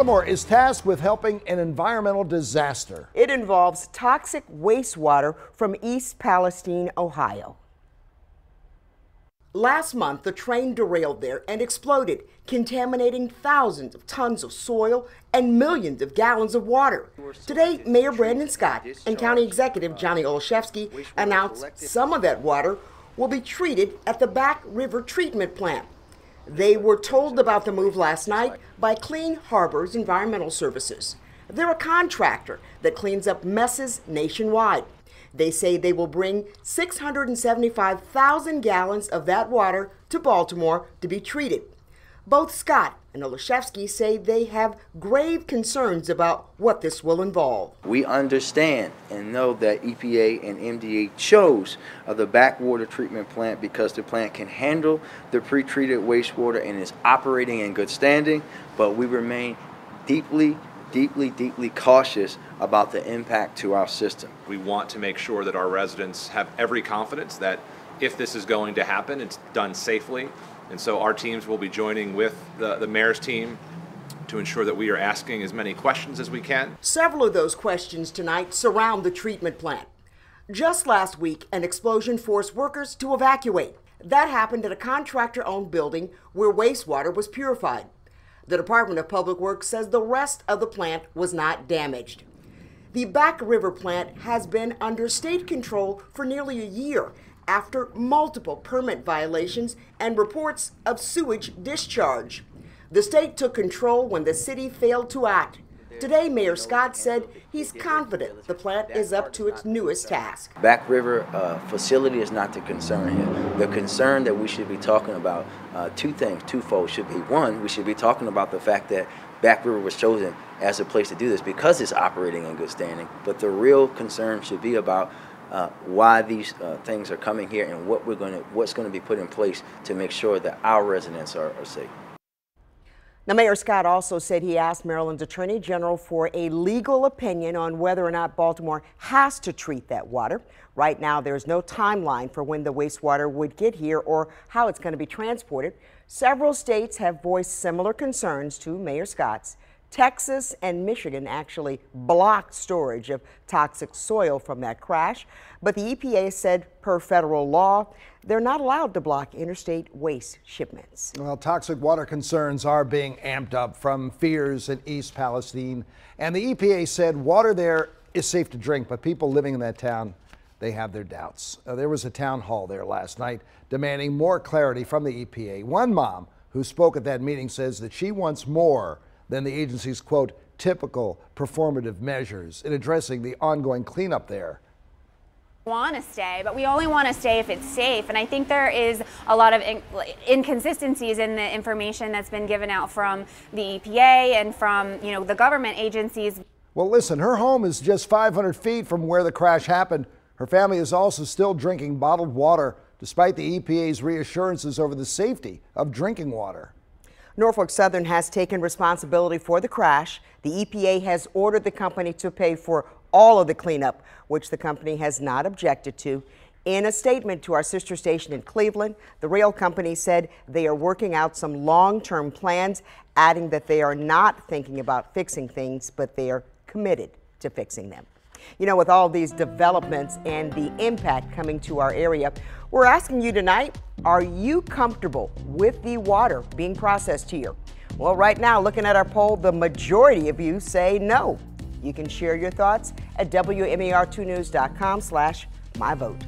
Baltimore is tasked with helping an environmental disaster. It involves toxic wastewater from East Palestine, Ohio. Last month, the train derailed there and exploded, contaminating thousands of tons of soil and millions of gallons of water. Today, Mayor Brandon Scott and County Executive Johnny Olszewski announced some of that water will be treated at the Back River Treatment Plant. They were told about the move last night by Clean Harbors Environmental Services. They're a contractor that cleans up messes nationwide. They say they will bring 675,000 gallons of that water to Baltimore to be treated. Both Scott and Olszewski say they have grave concerns about what this will involve. We understand and know that EPA and MDA chose the backwater treatment plant because the plant can handle the pre-treated wastewater and is operating in good standing, but we remain deeply cautious about the impact to our system. We want to make sure that our residents have every confidence that if this is going to happen, it's done safely. And so our teams will be joining with the mayor's team to ensure that we are asking as many questions as we can. Several of those questions tonight surround the treatment plant. Just last week, an explosion forced workers to evacuate. That happened at a contractor-owned building where wastewater was purified. The Department of Public Works says the rest of the plant was not damaged. The Back River plant has been under state control for nearly a year after multiple permit violations and reports of sewage discharge. The state took control when the city failed to act. Today, Mayor Scott said he's confident the plant is up to its newest task. Back River facility is not the concern here. The concern that we should be talking about, twofold should be. One, we should be talking about the fact that Back River was chosen as a place to do this because it's operating in good standing. But the real concern should be about why these things are coming here and what's going to be put in place to make sure that our residents are safe. Now, Mayor Scott also said he asked Maryland's Attorney General for a legal opinion on whether or not Baltimore has to treat that water. Right now, there's no timeline for when the wastewater would get here or how it's going to be transported. Several states have voiced similar concerns to Mayor Scott's. Texas and Michigan actually blocked storage of toxic soil from that crash, but the EPA said per federal law, they're not allowed to block interstate waste shipments. Well, toxic water concerns are being amped up from fears in East Palestine, and the EPA said water there is safe to drink, but people living in that town, they have their doubts. There was a town hall there last night demanding more clarity from the EPA. One mom who spoke at that meeting says that she wants more than the agency's, quote, typical performative measures in addressing the ongoing cleanup there. Want to stay, but we only want to stay if it's safe. And I think there is a lot of inconsistencies in the information that's been given out from the EPA and from, the government agencies. Well, listen, her home is just 500 feet from where the crash happened. Her family is also still drinking bottled water, despite the EPA's reassurances over the safety of drinking water. Norfolk Southern has taken responsibility for the crash. The EPA has ordered the company to pay for all of the cleanup, which the company has not objected to. In a statement to our sister station in Cleveland, the rail company said they are working out some long-term plans, adding that they are not thinking about fixing things, but they are committed to fixing them. With all these developments and the impact coming to our area, we're asking you tonight, are you comfortable with the water being processed here? Well, right now, looking at our poll, the majority of you say no. You can share your thoughts at WMAR2news.com/myvote.